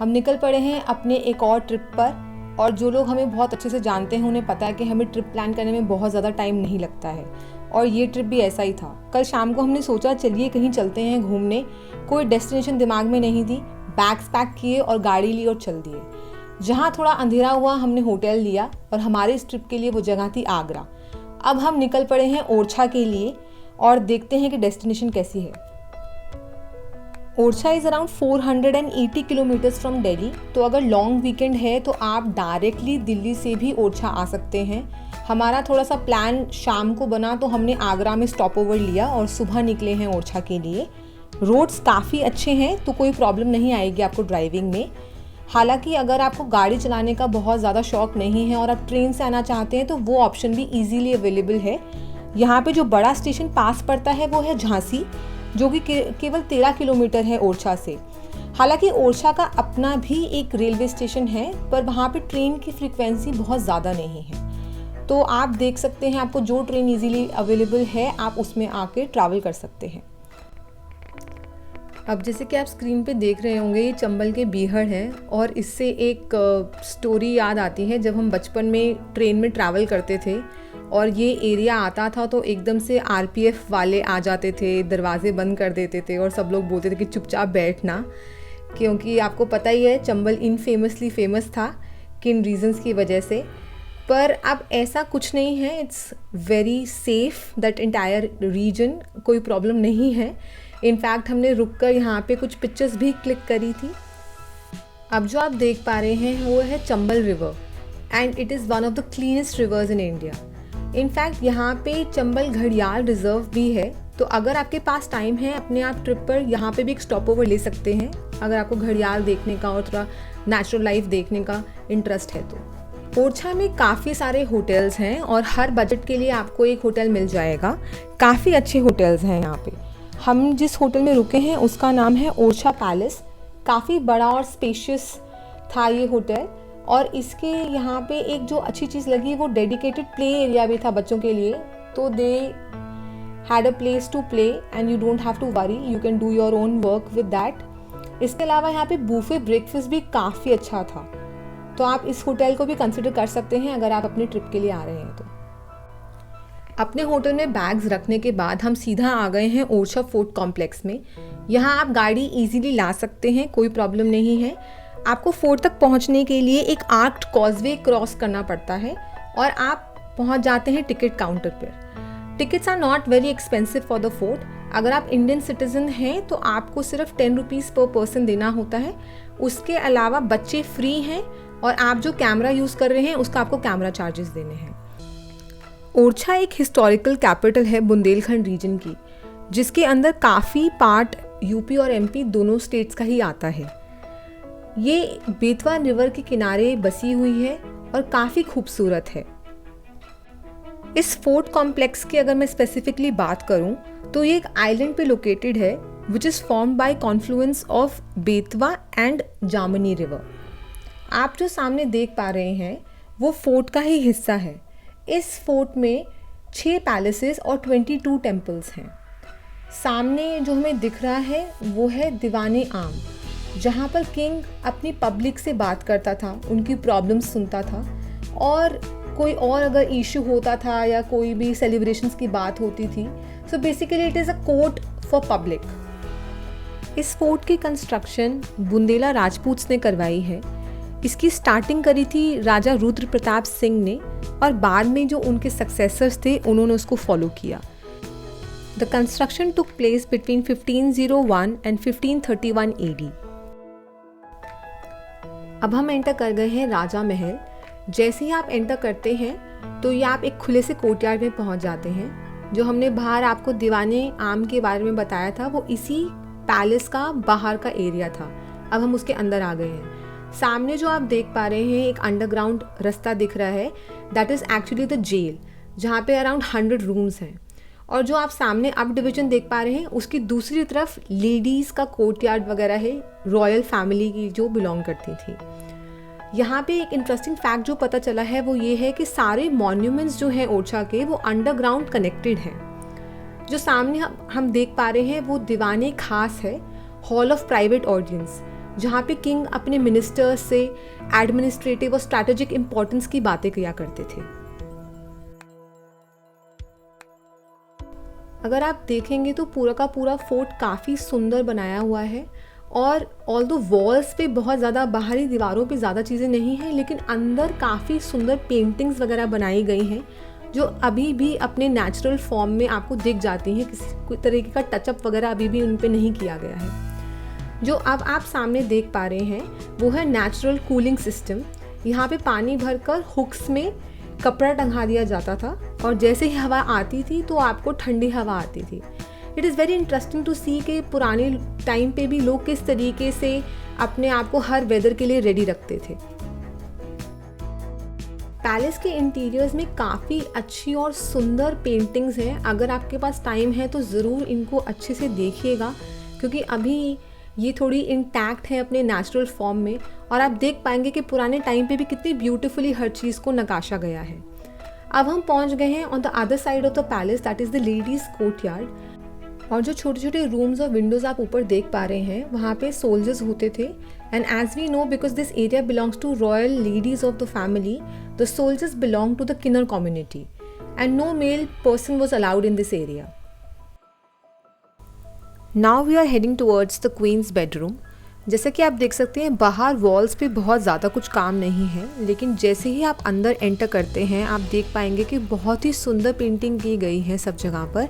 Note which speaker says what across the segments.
Speaker 1: हम निकल पड़े हैं अपने एक और ट्रिप पर। और जो लोग हमें बहुत अच्छे से जानते हैं उन्हें पता है कि हमें ट्रिप प्लान करने में बहुत ज़्यादा टाइम नहीं लगता है, और ये ट्रिप भी ऐसा ही था। कल शाम को हमने सोचा चलिए कहीं चलते हैं घूमने। कोई डेस्टिनेशन दिमाग में नहीं थी, बैग्स पैक किए और गाड़ी ली और चल दिए। जहाँ थोड़ा अंधेरा हुआ हमने होटल लिया, और हमारे इस ट्रिप के लिए वो जगह थी आगरा। अब हम निकल पड़े हैं ओरछा के लिए और देखते हैं कि डेस्टिनेशन कैसी है। Orchha is around 480 kilometres from Delhi. तो अगर लॉन्ग वीकेंड है तो आप डायरेक्टली दिल्ली से भी ओरछा आ सकते हैं। हमारा थोड़ा सा प्लान शाम को बना तो हमने आगरा में स्टॉप ओवर लिया और सुबह निकले हैं ओरछा के लिए। रोड्स काफ़ी अच्छे हैं तो कोई प्रॉब्लम नहीं आएगी आपको ड्राइविंग में। हालांकि अगर आपको गाड़ी चलाने का बहुत ज़्यादा शौक नहीं है और आप ट्रेन से आना चाहते हैं तो वो ऑप्शन भी ईजीली अवेलेबल है। यहाँ पे जो बड़ा स्टेशन पास पड़ता है वो है झांसी, जो कि केवल 13 किलोमीटर है ओरछा से। हालांकि ओरछा का अपना भी एक रेलवे स्टेशन है, पर वहाँ पे ट्रेन की फ्रीक्वेंसी बहुत ज़्यादा नहीं है। तो आप देख सकते हैं आपको जो ट्रेन इजीली अवेलेबल है आप उसमें आके ट्रैवल कर सकते हैं। अब जैसे कि आप स्क्रीन पे देख रहे होंगे ये चंबल के बीहड़ है, और इससे एक स्टोरी याद आती है। जब हम बचपन में ट्रेन में ट्रैवल करते थे और ये एरिया आता था तो एकदम से आरपीएफ वाले आ जाते थे, दरवाजे बंद कर देते थे और सब लोग बोलते थे कि चुपचाप बैठना, क्योंकि आपको पता ही है चंबल इनफेमसली फेमस था किन रीजंस की वजह से। पर अब ऐसा कुछ नहीं है, it's very safe that entire reason, कोई प्रॉब्लम नहीं है। इनफैक्ट हमने रुककर यहाँ पे कुछ पिक्चर्स भी क्लिक करी थी। अब जो आप देख पा रहे हैं वो है Chambal river, and it is one of the cleanest reverse in India. In fact यहाँ पे चंबल घड़ियाल रिजर्व भी है, तो अगर आपके पास टाइम है अपने आप ट्रिप पर यहाँ पे भी एक स्टॉप ओवर ले सकते हैं अगर आपको घड़ियाल देखने का और थोड़ा नेचुरल लाइफ देखने का इंटरेस्ट है तो। ओरछा में काफ़ी सारे होटल्स हैं और हर बजट के लिए आपको एक होटल मिल जाएगा। काफ़ी अच्छे होटल्स हैं यहाँ पे। हम जिस होटल में रुके हैं उसका नाम है ओरछा पैलेस। काफ़ी बड़ा और स्पेशियस था ये होटल, और इसके यहाँ पे एक जो अच्छी चीज़ लगी वो डेडिकेटेड प्ले एरिया भी था बच्चों के लिए। तो they had a place to play and you don't have to worry, you can do your own work with that. इसके अलावा यहाँ पे बूफे ब्रेकफास्ट भी काफ़ी अच्छा था, तो आप इस होटल को भी कंसिडर कर सकते हैं अगर आप अपने ट्रिप के लिए आ रहे हैं तो। अपने होटल में बैग्स रखने के बाद हम सीधा आ गए हैं ओरछा फोर्ट कॉम्प्लेक्स में। यहाँ आप गाड़ी इजीली ला सकते हैं, कोई प्रॉब्लम नहीं है। आपको फोर्ट तक पहुँचने के लिए एक आर्क्ड कॉजवे क्रॉस करना पड़ता है और आप पहुँच जाते हैं टिकट काउंटर पर। Tickets are not very expensive for the fort. अगर आप इंडियन सिटीजन हैं तो आपको सिर्फ 10 रुपीज़ पर पर्सन देना होता है। उसके अलावा बच्चे फ्री हैं, और आप जो कैमरा यूज़ कर रहे हैं उसका आपको कैमरा चार्जेस देने हैं। ओरछा एक हिस्टोरिकल कैपिटल है बुंदेलखंड रीजन की, जिसके अंदर काफ़ी पार्ट यूपी और एमपी दोनों स्टेट्स का ही आता है। ये बेतवा रिवर के किनारे बसी हुई है और काफ़ी खूबसूरत है। इस फोर्ट कॉम्प्लेक्स की अगर मैं स्पेसिफिकली बात करूं तो ये एक आइलैंड पे लोकेटेड है which is formed by Confluence of Betwa and जामनी रिवर। आप जो सामने देख पा रहे हैं वो फोर्ट का ही हिस्सा है। इस फोर्ट में 6 पैलेसेस और 22 टेम्पल्स हैं। सामने जो हमें दिख रहा है वो है दीवाने आम, जहाँ पर किंग अपनी पब्लिक से बात करता था, उनकी प्रॉब्लम्स सुनता था, और कोई और अगर इशू होता था या कोई भी सेलिब्रेशंस की बात होती थी, so basically it is a court for public. इस फोर्ट की कंस्ट्रक्शन बुंदेला राजपूत्स ने करवाई है। इसकी स्टार्टिंग करी थी राजा रुद्र प्रताप सिंह ने, और बाद में जो उनके सक्सेसर्स थे उन्होंने उसको फॉलो किया। The construction took place between 1501 and 1531 AD। अब हम एंटर कर गए हैं राजा महल। जैसे ही आप एंटर करते हैं तो ये आप एक खुले से कोर्टयार्ड में पहुंच जाते हैं। जो हमने बाहर आपको दीवाने आम के बारे में बताया था वो इसी पैलेस का बाहर का एरिया था। अब हम उसके अंदर आ गए हैं। सामने जो आप देख पा रहे हैं एक अंडरग्राउंड रास्ता दिख रहा है, that is actually the jail, जहाँ पे अराउंड 100 रूम्स हैं। और जो आप सामने अब डिवीजन देख पा रहे हैं उसकी दूसरी तरफ लेडीज़ का कोर्टयार्ड वगैरह है, रॉयल फैमिली की जो बिलोंग करती थी। यहाँ पे एक इंटरेस्टिंग फैक्ट जो पता चला है वो ये है कि सारे मॉन्यूमेंट्स जो हैं ओरछा के वो अंडरग्राउंड कनेक्टेड हैं। जो सामने हम देख पा रहे हैं वो दीवाने खास है, हॉल ऑफ प्राइवेट ऑडियंस, जहाँ पे किंग अपने मिनिस्टर्स से एडमिनिस्ट्रेटिव और स्ट्रैटेजिक इम्पोर्टेंस की बातें किया करते थे। अगर आप देखेंगे तो पूरा का पूरा फोर्ट काफ़ी सुंदर बनाया हुआ है, और ऑल्दो वॉल्स पे बहुत ज़्यादा, बाहरी दीवारों पे ज़्यादा चीज़ें नहीं हैं, लेकिन अंदर काफ़ी सुंदर पेंटिंग्स वगैरह बनाई गई हैं जो अभी भी अपने नेचुरल फॉर्म में आपको दिख जाती हैं। किसी कोई तरीके का टचअप वगैरह अभी भी उन पे नहीं किया गया है। जो अब आप सामने देख पा रहे हैं वो है नेचुरल कूलिंग सिस्टम। यहाँ पे पानी भरकर हुक्स में कपड़ा टंगा दिया जाता था, और जैसे ही हवा आती थी तो आपको ठंडी हवा आती थी। It is very interesting to see कि पुराने टाइम पे भी लोग किस तरीके से अपने आप को हर वेदर के लिए रेडी रखते थे। पैलेस के इंटीरियर्स में काफ़ी अच्छी और सुंदर पेंटिंग्स हैं। अगर आपके पास टाइम है तो ज़रूर इनको अच्छे से देखिएगा, क्योंकि अभी ये थोड़ी इंटैक्ट है अपने नेचुरल फॉर्म में, और आप देख पाएंगे कि पुराने टाइम पे भी कितनी ब्यूटीफुली हर चीज़ को नकाशा गया है। अब हम पहुंच गए हैं on the other side of the palace, that is the ladies courtyard. और जो छोटे छोटे रूम्स और विंडोज़ आप ऊपर देख पा रहे हैं, वहाँ पे सोल्जर्स होते थे। And as we know, because this area belongs to royal ladies of the family, the soldiers belong to the Kinnar community and no male person was allowed in this area. Now we are heading towards the queen's bedroom. जैसा कि आप देख सकते हैं, बाहर walls पे बहुत ज़्यादा कुछ काम नहीं है, लेकिन जैसे ही आप अंदर एंटर करते हैं आप देख पाएंगे कि बहुत ही सुंदर पेंटिंग की गई है सब जगह पर।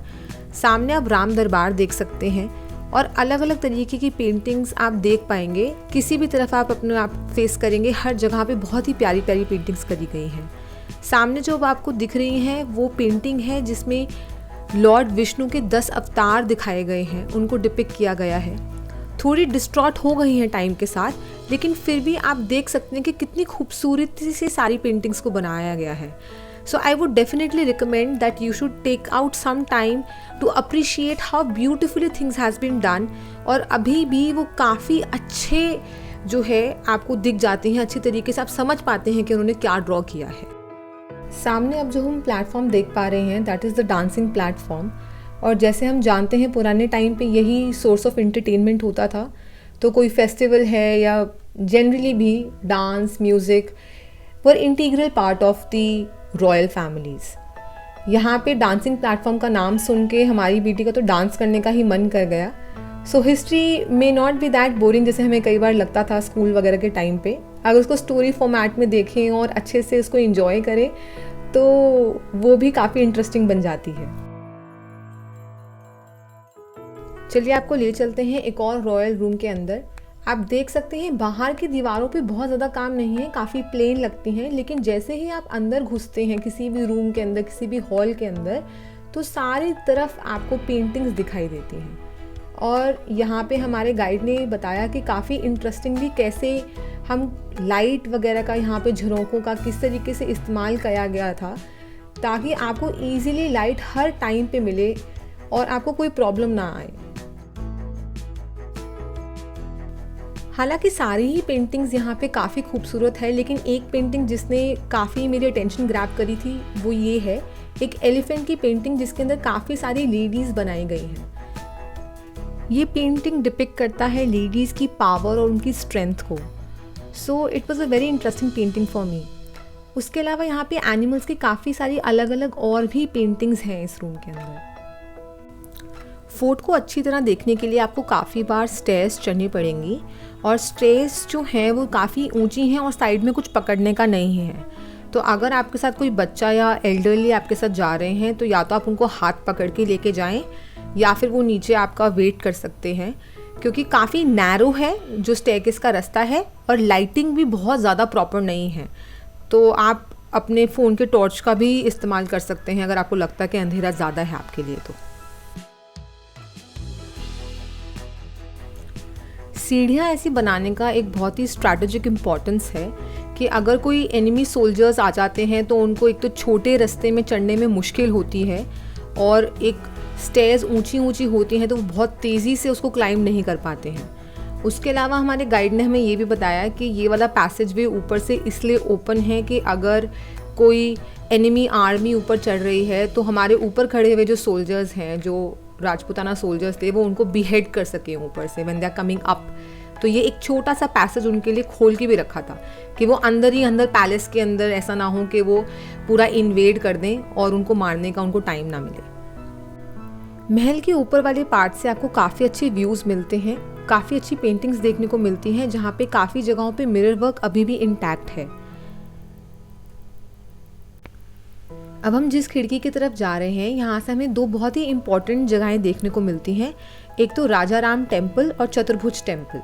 Speaker 1: सामने आप राम दरबार देख सकते हैं, और अलग अलग तरीके की पेंटिंग्स आप देख पाएंगे। किसी भी तरफ आप अपने आप फेस करेंगे, हर जगह पे बहुत ही प्यारी प्यारी पेंटिंग्स करी गई हैं। सामने जो आपको दिख रही हैं वो पेंटिंग है जिसमें लॉर्ड विष्णु के 10 अवतार दिखाए गए हैं, उनको डिपिक्ट किया गया है। थोड़ी डिस्ट्रॉट हो गई हैं टाइम के साथ, लेकिन फिर भी आप देख सकते हैं कि कितनी खूबसूरती से सारी पेंटिंग्स को बनाया गया है। So I would definitely recommend that you should take out some time to appreciate how beautifully things has been done, और अभी भी वो काफ़ी अच्छे जो है आपको दिख जाते हैं, अच्छी तरीके से आप समझ पाते हैं कि उन्होंने क्या ड्रॉ किया है। सामने अब जो हम प्लेटफॉर्म देख पा रहे हैं, that is the dancing platform. और जैसे हम जानते हैं पुराने टाइम पे यही सोर्स ऑफ एंटरटेनमेंट होता था, तो कोई फेस्टिवल है या जनरली भी dance music were integral part of the royal families. यहाँ पे डांसिंग प्लेटफॉर्म का नाम सुन के हमारी बेटी का तो डांस करने का ही मन कर गया। So history may not be that boring जैसे हमें कई बार लगता था स्कूल वगैरह के टाइम पे। अगर उसको स्टोरी फॉर्मेट में देखें और अच्छे से उसको एंजॉय करें तो वो भी काफ़ी इंटरेस्टिंग बन जाती है। चलिए आपको ले चलते हैं एक और रॉयल रूम के अंदर। आप देख सकते हैं बाहर की दीवारों पे बहुत ज़्यादा काम नहीं है, काफ़ी प्लेन लगती हैं, लेकिन जैसे ही आप अंदर घुसते हैं किसी भी रूम के अंदर, किसी भी हॉल के अंदर, तो सारी तरफ आपको पेंटिंग्स दिखाई देती हैं। और यहाँ पे हमारे गाइड ने बताया कि काफ़ी इंटरेस्टिंगली कैसे हम लाइट वगैरह का, यहाँ पे झरोकों का किस तरीके से इस्तेमाल किया गया था ताकि आपको ईज़िली लाइट हर टाइम पे मिले और आपको कोई प्रॉब्लम ना आए। हालांकि सारी ही पेंटिंग्स यहाँ पे काफ़ी खूबसूरत है, लेकिन एक पेंटिंग जिसने काफ़ी मेरी अटेंशन ग्रैब करी थी वो ये है, एक एलिफेंट की पेंटिंग जिसके अंदर काफ़ी सारी लेडीज़ बनाई गई हैं। ये पेंटिंग डिपिक्ट करता है लेडीज़ की पावर और उनकी स्ट्रेंथ को। So it was a very interesting painting for me. उसके अलावा यहाँ पे एनिमल्स की काफ़ी सारी अलग अलग और भी पेंटिंग्स हैं इस रूम के अंदर। फोर्ट को अच्छी तरह देखने के लिए आपको काफ़ी बार स्टेयर्स चढ़नी पड़ेंगी, और स्टेयर्स जो हैं वो काफ़ी ऊंची हैं और साइड में कुछ पकड़ने का नहीं है। तो अगर आपके साथ कोई बच्चा या एल्डरली आपके साथ जा रहे हैं तो या तो आप उनको हाथ पकड़ के लेके जाएं, या फिर वो नीचे आपका वेट कर सकते हैं, क्योंकि काफ़ी नैरो है जो स्टेयरकेस का रास्ता है, और लाइटिंग भी बहुत ज़्यादा प्रॉपर नहीं है। तो आप अपने फ़ोन के टॉर्च का भी इस्तेमाल कर सकते हैं अगर आपको लगता है कि अंधेरा ज़्यादा है आपके लिए। तो सीढ़ियाँ ऐसी बनाने का एक बहुत ही स्ट्रैटेजिक इम्पॉर्टेंस है कि अगर कोई एनिमी सोल्जर्स आ जाते हैं तो उनको एक तो छोटे रास्ते में चढ़ने में मुश्किल होती है, और एक स्टेयर्स ऊंची ऊंची होती हैं तो वो बहुत तेज़ी से उसको क्लाइंब नहीं कर पाते हैं। उसके अलावा हमारे गाइड ने हमें ये भी बताया कि ये वाला पैसेज वे ऊपर से इसलिए ओपन है कि अगर कोई एनिमी आर्मी ऊपर चढ़ रही है तो हमारे ऊपर खड़े हुए जो सोल्जर्स हैं, जो राजपूताना सोल्जर्स थे, वो उनको बिहेड कर सके ऊपर से when they are coming up तो ये एक छोटा सा पैसेज उनके लिए खोल के भी रखा था कि वो अंदर ही अंदर पैलेस के अंदर, ऐसा ना हो कि वो पूरा इन्वेड कर दें और उनको मारने का उनको टाइम ना मिले। महल के ऊपर वाले पार्ट से आपको काफ़ी अच्छे व्यूज़ मिलते हैं, काफ़ी अच्छी पेंटिंग्स देखने को मिलती हैं, जहाँ पे काफ़ी जगहों पे मिरर वर्क अभी भी इंटैक्ट है। अब हम जिस खिड़की की तरफ जा रहे हैं, यहाँ से हमें दो बहुत ही इम्पॉर्टेंट जगहें देखने को मिलती हैं। एक तो राजा राम टेम्पल और चतुर्भुज टेम्पल।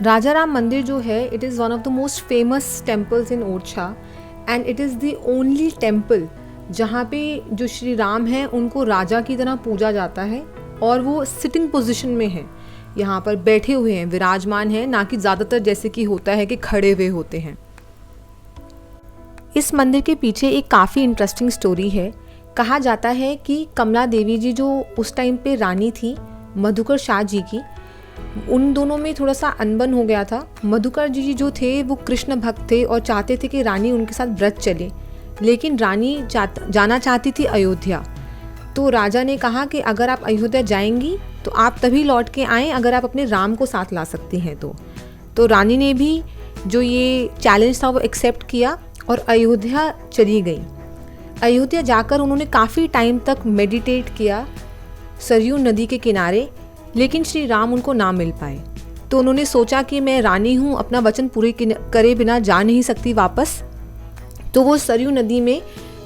Speaker 1: राजा राम मंदिर जो है, it is one of the most famous temples in Orchha and it is the only temple जहाँ पे जो श्री राम हैं उनको राजा की तरह पूजा जाता है और वो सिटिंग पोजीशन में हैं, यहाँ पर बैठे हुए हैं, विराजमान हैं, ना कि ज़्यादातर जैसे कि होता है कि खड़े हुए होते हैं। इस मंदिर के पीछे एक काफ़ी इंटरेस्टिंग स्टोरी है। कहा जाता है कि कमला देवी जी जो उस टाइम पे रानी थी मधुकर शाह जी की, उन दोनों में थोड़ा सा अनबन हो गया था। मधुकर जी जो थे वो कृष्ण भक्त थे और चाहते थे कि रानी उनके साथ व्रत चले, लेकिन रानी जाना चाहती थी अयोध्या। तो राजा ने कहा कि अगर आप अयोध्या जाएंगी तो आप तभी लौट के आएँ अगर आप अपने राम को साथ ला सकती हैं। तो रानी ने भी जो ये चैलेंज था वो एक्सेप्ट किया और अयोध्या चली गई। अयोध्या जाकर उन्होंने काफ़ी टाइम तक मेडिटेट किया सरयू नदी के किनारे, लेकिन श्री राम उनको ना मिल पाए। तो उन्होंने सोचा कि मैं रानी हूँ, अपना वचन पूरे करे बिना जा नहीं सकती वापस। तो वो सरयू नदी में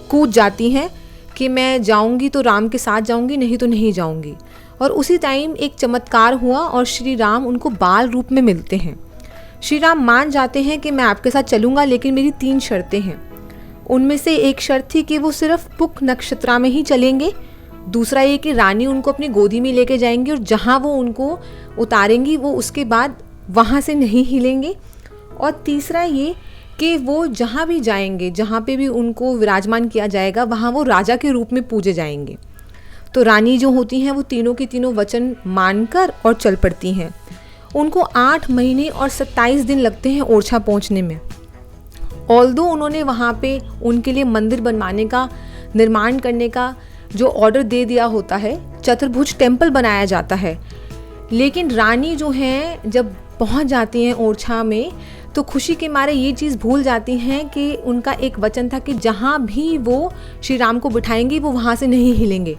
Speaker 1: कूद जाती हैं कि मैं जाऊँगी तो राम के साथ जाऊँगी, नहीं तो नहीं जाऊँगी। और उसी टाइम एक चमत्कार हुआ और श्री राम उनको बाल रूप में मिलते हैं। श्री राम मान जाते हैं कि मैं आपके साथ चलूँगा, लेकिन मेरी 3 शर्तें हैं। उनमें से एक शर्त थी कि वो सिर्फ पुक नक्षत्रा में ही चलेंगे, दूसरा ये कि रानी उनको अपनी गोदी में लेके जाएंगी और जहाँ वो उनको उतारेंगी वो उसके बाद वहाँ से नहीं हिलेंगे, और तीसरा ये कि वो जहाँ भी जाएंगे, जहाँ पे भी उनको विराजमान किया जाएगा, वहाँ वो राजा के रूप में पूजे जाएंगे। तो रानी जो होती हैं वो तीनों की तीनों वचन मानकर और चल पड़ती हैं। उनको 8 महीने और 27 दिन लगते हैं ओरछा पहुँचने में। ऑल्दो उन्होंने वहाँ पे उनके लिए मंदिर बनवाने का, निर्माण करने का जो ऑर्डर दे दिया होता है, चतुर्भुज टेम्पल बनाया जाता है, लेकिन रानी जो हैं जब पहुँच जाती हैं ओरछा में तो खुशी के मारे ये चीज़ भूल जाती हैं कि उनका एक वचन था कि जहाँ भी वो श्री राम को बिठाएंगी वो वहाँ से नहीं हिलेंगे।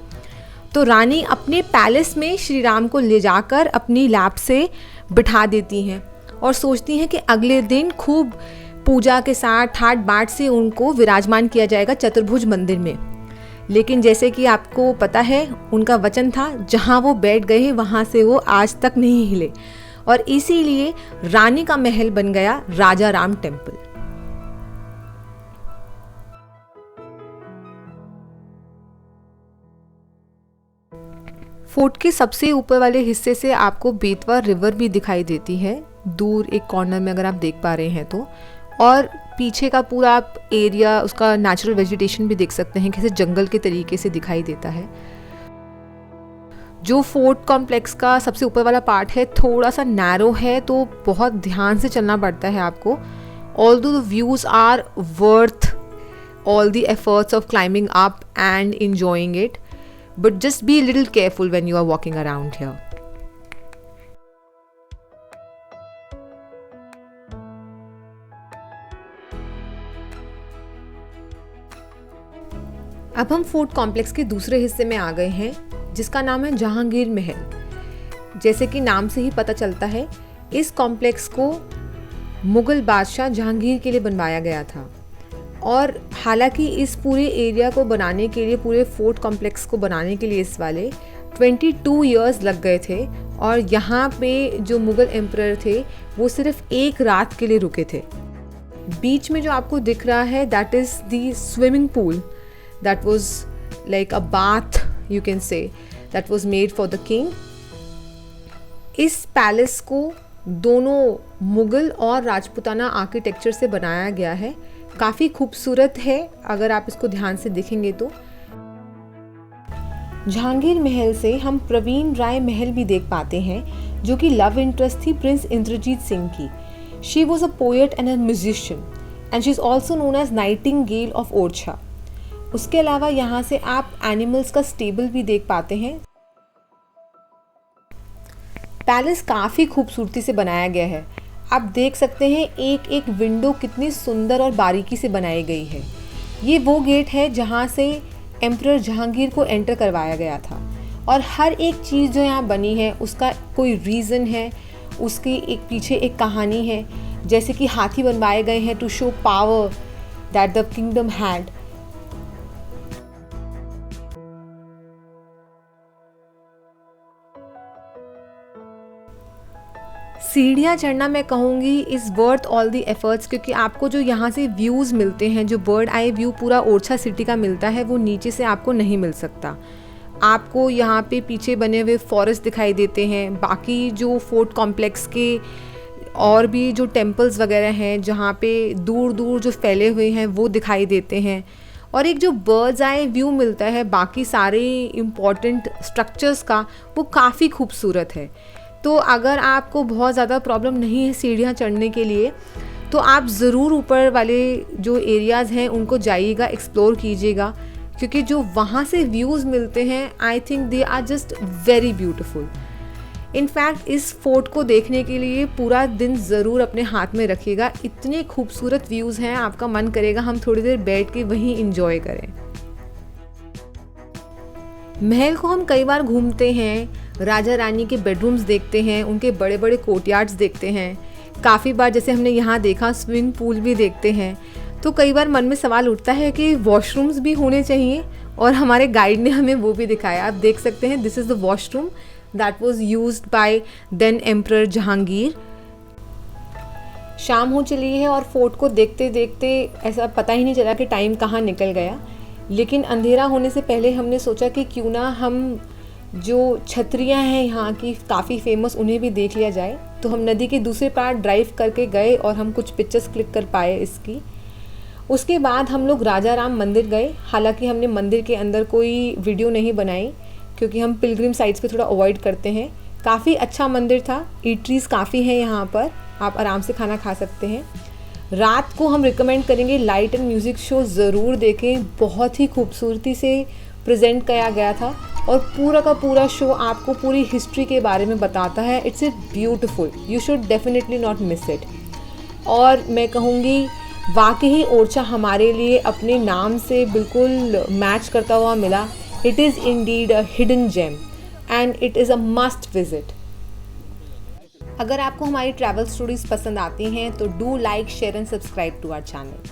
Speaker 1: तो रानी अपने पैलेस में श्री राम को ले जाकर अपनी लैब से बिठा देती हैं और सोचती हैं कि अगले दिन खूब पूजा के साथ ठाट बाट से उनको विराजमान किया जाएगा चतुर्भुज मंदिर में। लेकिन जैसे कि आपको पता है, उनका वचन था जहाँ वो बैठ गए वहाँ से वो आज तक नहीं हिले, और इसीलिए रानी का महल बन गया राजा राम टेम्पल। फोर्ट के सबसे ऊपर वाले हिस्से से आपको बेतवा रिवर भी दिखाई देती है, दूर एक कॉर्नर में अगर आप देख पा रहे हैं तो। और पीछे का पूरा आप एरिया, उसका नेचुरल वेजिटेशन भी देख सकते हैं, कैसे जंगल के तरीके से दिखाई देता है। जो फोर्ट कॉम्प्लेक्स का सबसे ऊपर वाला पार्ट है थोड़ा सा नैरो है, तो बहुत ध्यान से चलना पड़ता है आपको। Although the views are worth all the efforts of climbing up and enjoying it, but just be a little careful when you are walking around here. अब हम फोर्ट कॉम्प्लेक्स के दूसरे हिस्से में आ गए हैं, जिसका नाम है जहांगीर महल। जैसे कि नाम से ही पता चलता है, इस कॉम्प्लेक्स को मुग़ल बादशाह जहांगीर के लिए बनवाया गया था। और हालांकि इस पूरे एरिया को बनाने के लिए, पूरे फोर्ट कॉम्प्लेक्स को बनाने के लिए इस वाले 22 इयर्स लग गए थे। और यहाँ पे जो मुग़ल एम्परर थे वो सिर्फ 1 रात के लिए रुके थे। बीच में जो आपको दिख रहा है that is the swimming pool, that was like a bath, you can say, that was made for the king. इस पैलेस को दोनों मुग़ल और राजपूताना आर्किटेक्चर से बनाया गया है। काफ़ी खूबसूरत है अगर आप इसको ध्यान से देखेंगे तो। जहांगीर महल से हम प्रवीण राय महल भी देख पाते हैं, जो कि लव इंटरेस्ट थी प्रिंस इंद्रजीत सिंह की। She was a poet and a musician and she is also known as nightingale of Orchha. उसके अलावा यहाँ से आप एनिमल्स का स्टेबल भी देख पाते हैं। पैलेस काफ़ी खूबसूरती से बनाया गया है। आप देख सकते हैं एक एक विंडो कितनी सुंदर और बारीकी से बनाई गई है। ये वो गेट है जहाँ से एम्परर जहांगीर को एंटर करवाया गया था, और हर एक चीज़ जो यहाँ बनी है उसका कोई रीज़न है, उसकी एक पीछे एक कहानी है। जैसे कि हाथी बनवाए गए हैं to show power that the kingdom had. सीढ़ियाँ चढ़ना मैं कहूँगी is worth all the efforts, क्योंकि आपको जो यहाँ से व्यूज़ मिलते हैं, जो बर्ड आई व्यू पूरा ओरछा सिटी का मिलता है, वो नीचे से आपको नहीं मिल सकता। आपको यहाँ पे पीछे बने हुए फॉरेस्ट दिखाई देते हैं, बाकी जो फोर्ट कॉम्प्लेक्स के और भी जो टेम्पल्स वगैरह हैं जहाँ पे दूर दूर जो फैले हुए हैं वो दिखाई देते हैं, और एक जो बर्ड्स आई व्यू मिलता है बाकी सारे इम्पॉर्टेंट स्ट्रक्चर्स का, वो काफ़ी खूबसूरत है। तो अगर आपको बहुत ज़्यादा प्रॉब्लम नहीं है सीढ़ियाँ चढ़ने के लिए, तो आप ज़रूर ऊपर वाले जो एरियाज़ हैं उनको जाइएगा, एक्सप्लोर कीजिएगा, क्योंकि जो वहाँ से व्यूज़ मिलते हैं I think they are just very beautiful. In fact इस फोर्ट को देखने के लिए पूरा दिन ज़रूर अपने हाथ में रखिएगा, इतने खूबसूरत व्यूज़ हैं, आपका मन करेगा हम थोड़ी देर बैठ के वहीं इंजॉय करें। महल को हम कई बार घूमते हैं, राजा रानी के बेडरूम्स देखते हैं, उनके बड़े बड़े कोर्टयार्ड्स देखते हैं, काफ़ी बार जैसे हमने यहाँ देखा स्विमिंग पूल भी देखते हैं। तो कई बार मन में सवाल उठता है कि वॉशरूम्स भी होने चाहिए, और हमारे गाइड ने हमें वो भी दिखाया। आप देख सकते हैं this is the washroom that was used by then emperor Jahangir. शाम हो चली है और फोर्ट को देखते देखते ऐसा पता ही नहीं चला कि टाइम कहाँ निकल गया, लेकिन अंधेरा होने से पहले हमने सोचा कि क्यों ना हम जो छतरियाँ हैं यहाँ की काफ़ी फेमस, उन्हें भी देख लिया जाए। तो हम नदी के दूसरे पार ड्राइव करके गए और हम कुछ पिक्चर्स क्लिक कर पाए इसकी। उसके बाद हम लोग राजा राम मंदिर गए। हालांकि हमने मंदिर के अंदर कोई वीडियो नहीं बनाई, क्योंकि हम पिलग्रिम साइट्स पे थोड़ा अवॉइड करते हैं। काफ़ी अच्छा मंदिर था, ईटरीज काफ़ी हैं यहाँ पर, आप आराम से खाना खा सकते हैं। रात को हम रिकमेंड करेंगे लाइट एंड म्यूज़िक शो ज़रूर देखें, बहुत ही खूबसूरती से प्रेजेंट किया गया था, और पूरा का पूरा शो आपको पूरी हिस्ट्री के बारे में बताता है। It's a beautiful, you should definitely not miss it. और मैं कहूँगी वाकई ओरछा हमारे लिए अपने नाम से बिल्कुल मैच करता हुआ मिला। It is indeed a hidden gem and it is a must visit. अगर आपको हमारी ट्रैवल स्टोरीज पसंद आती हैं तो do like, share and subscribe to our channel.